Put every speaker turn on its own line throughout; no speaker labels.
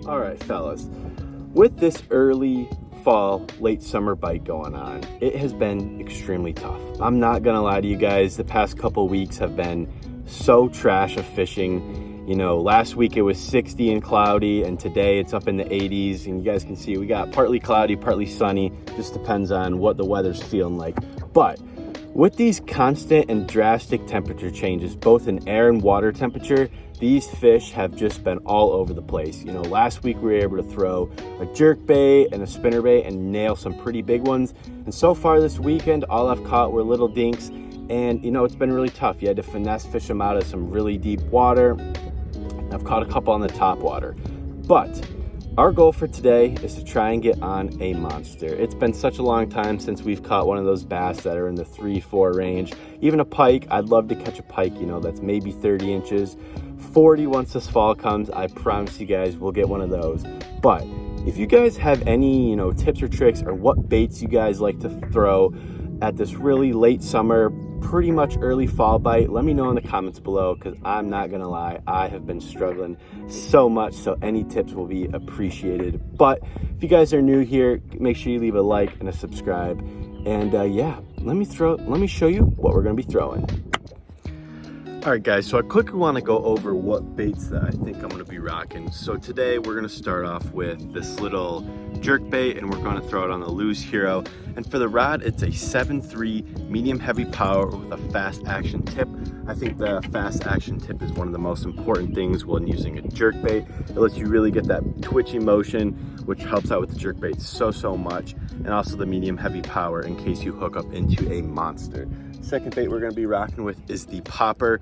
All right, fellas, with this early fall, late summer bite going on, it has been extremely tough. I'm not gonna lie to you guys, the past couple weeks have been so trash of fishing. You know, last week it was 60 and cloudy, and today it's up in the 80s, and you guys can see we got partly cloudy, partly sunny. Just depends on what the weather's feeling like. But with these constant and drastic temperature changes, both in air and water temperature, these fish have just been all over the place. You know, last week we were able to throw a jerkbait and a spinnerbait and nail some pretty big ones. And so far this weekend, all I've caught were little dinks. And you know, it's been really tough. You had to finesse fish them out of some really deep water. I've caught a couple on the Topwater. But our goal for today is to try and get on a monster. It's been such a long time since we've caught one of those bass that are in the 3-4 range. Even a pike, I'd love to catch a pike, you know, that's maybe 30 inches. 40 once this fall comes, I promise you guys we'll get one of those. But if you guys have any, you know, tips or tricks or what baits you guys like to throw at this really late summer, pretty much early fall bite, let me know in the comments below, because I'm not gonna lie, I have been struggling so much, so any tips will be appreciated. But if you guys are new here, make sure you leave a like and a subscribe. And yeah, let me show you what we're gonna be throwing. All right guys, so I quickly want to go over what baits that I think I'm going to be rocking. So today we're going to start off with this little jerk bait, and we're going to throw it on the Lose Hero. And for the rod, it's a 7.3 medium heavy power with a fast action tip. I think the fast action tip is one of the most important things when using a jerk bait. It lets you really get that twitchy motion, which helps out with the jerk bait so much. And also the medium heavy power in case you hook up into a monster. Second bait we're going to be rocking with is the popper.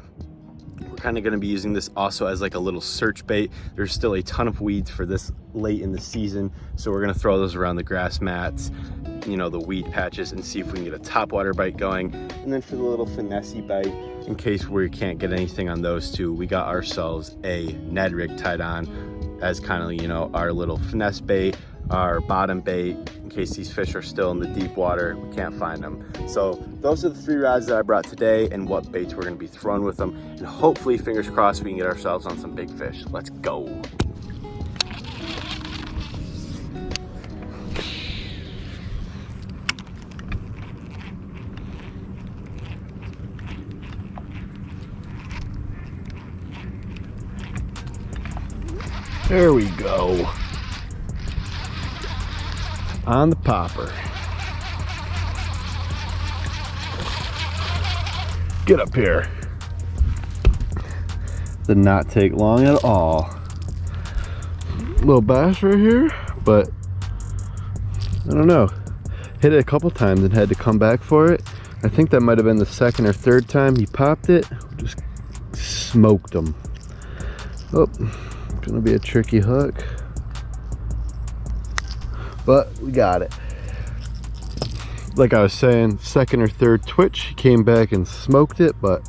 We're kind of going to be using this also as like a little search bait. There's still a ton of weeds for this late in the season, so we're going to throw those around the grass mats, you know, the weed patches, and see if we can get a topwater bite going. And then for the little finessey bite, in case we can't get anything on those two, we got ourselves a Ned rig tied on as kind of, you know, our little finesse bait, our bottom bait, in case these fish are still in the deep water, we can't find them. So those are the 3 rods that I brought today and what baits we're going to be throwing with them. And hopefully, fingers crossed, we can get ourselves on some big fish. Let's go. There we go. On the popper. Get up here. Did not take long at all. Little bass right here, but I don't know. Hit it a couple times and had to come back for it. I think that might have been the 2nd or 3rd time he popped it. Just smoked him. Oh, gonna be a tricky hook. But we got it. Like I was saying, 2nd or 3rd twitch, he came back and smoked it, but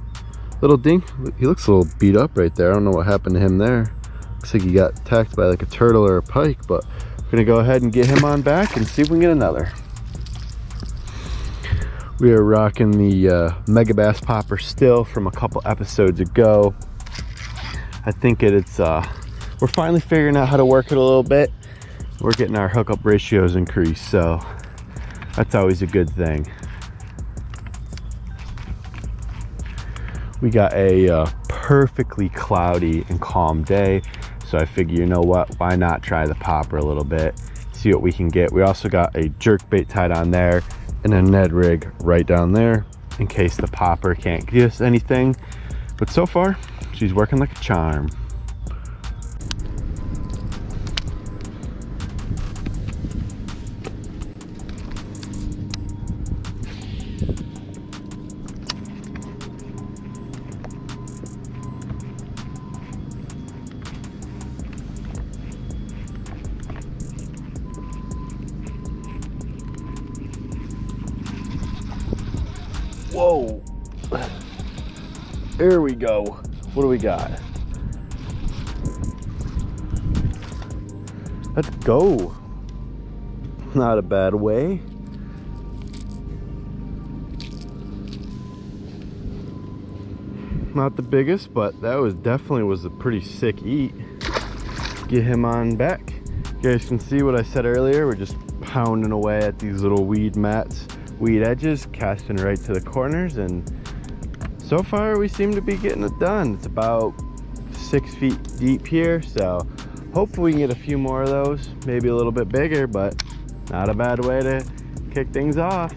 little dink, he looks a little beat up right there. I don't know what happened to him there. Looks like he got attacked by like a turtle or a pike, but we're gonna go ahead and get him on back and see if we can get another. We are rocking the Mega Bass Popper still from a couple episodes ago. I think it's, we're finally figuring out how to work it a little bit. We're getting our hookup ratios increased, so that's always a good thing. We got a perfectly cloudy and calm day, so I figure, you know what, why not try the popper a little bit, see what we can get. We also got a jerk bait tied on there and a Ned rig right down there in case the popper can't give us anything. But so far, she's working like a charm. Whoa, there we go. What do we got? Let's go. Not a bad way. Not the biggest, but that was definitely a pretty sick eat. get him on back. You guys can see what I said earlier. We're just pounding away at these little weed mats, weed edges, casting right to the corners, and so far we seem to be getting it done. It's about 6 feet deep here, so hopefully we can get a few more of those, maybe a little bit bigger, but not a bad way to kick things off.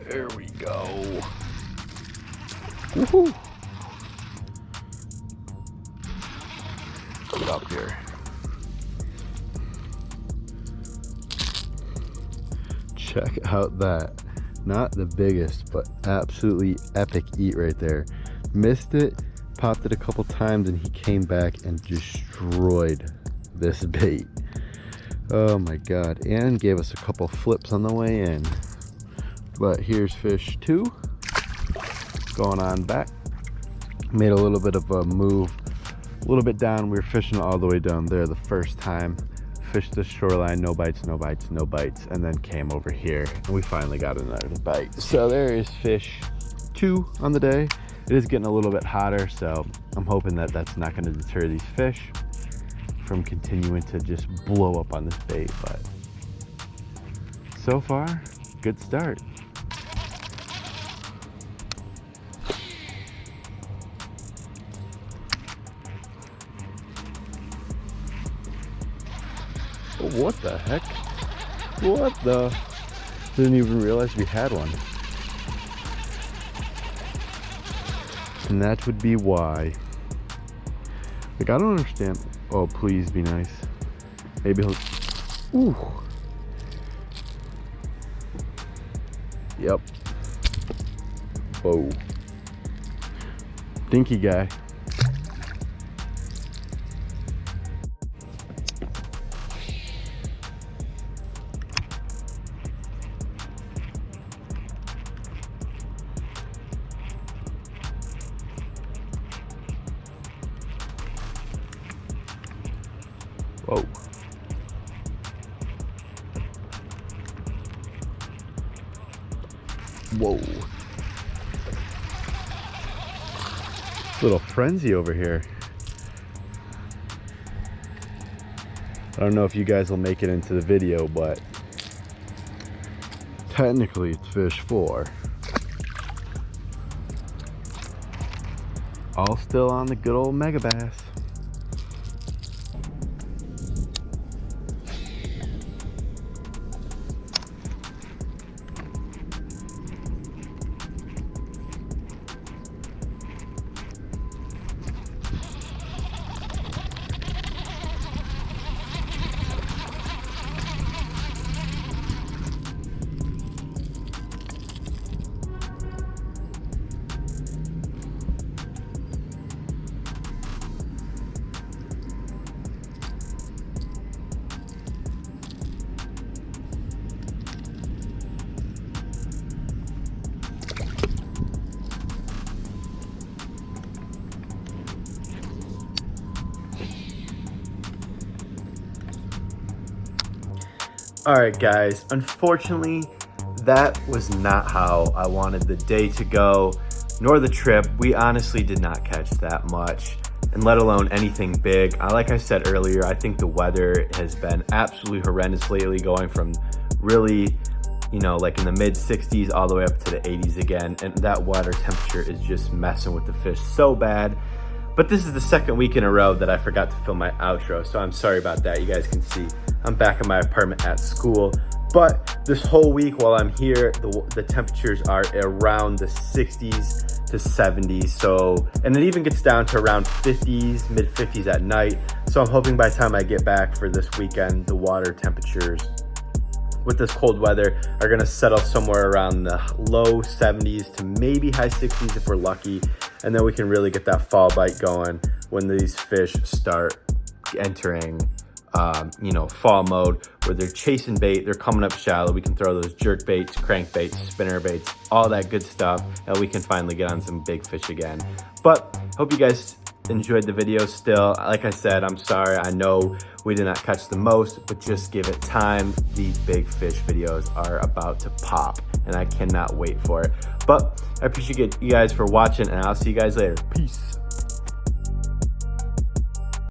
There we go. Woohoo! Get up here. Check out that. Not the biggest, but absolutely epic eat right there. Missed it, popped it a couple times, and he came back and destroyed this bait. Oh my God. And gave us a couple flips on the way in. But here's fish 2 going on back. Made a little bit of a move, a little bit down. We were fishing all the way down there the first time. Fished the shoreline, no bites, no bites, no bites, and then came over here and we finally got another bite. So there is fish 2 on the day. It is getting a little bit hotter, so I'm hoping that that's not going to deter these fish from continuing to just blow up on this bait. But so far, good start. What the heck? What the? Didn't even realize we had one. And that would be why. Like, I don't understand. Oh, please be nice. Maybe he'll. Ooh. Yep. Whoa. Dinky guy. Whoa. Whoa. Little frenzy over here. I don't know if you guys will make it into the video, but technically it's fish 4. All still on the good old mega bass. All right, guys, unfortunately, that was not how I wanted the day to go, nor the trip. We honestly did not catch that much, and let alone anything big. Like I said earlier, I think the weather has been absolutely horrendous lately, going from really, you know, like in the mid 60s all the way up to the 80s again, and that water temperature is just messing with the fish so bad. But this is the second week in a row that I forgot to film my outro, so I'm sorry about that. You guys can see I'm back in my apartment at school. But this whole week while I'm here, the temperatures are around the 60s to 70s. So, and it even gets down to around 50s, mid 50s at night. So I'm hoping by the time I get back for this weekend, the water temperatures with this cold weather are gonna settle somewhere around the low 70s to maybe high 60s if we're lucky. And then we can really get that fall bite going when these fish start entering you know, fall mode, where they're chasing bait, they're coming up shallow. We can throw those jerk baits, crank baits, spinner baits, all that good stuff, and we can finally get on some big fish again. But hope you guys enjoyed the video still. Like I said, I'm sorry. I know we did not catch the most, but just give it time. These big fish videos are about to pop, and I cannot wait for it. But I appreciate you guys for watching, and I'll see you guys later. Peace.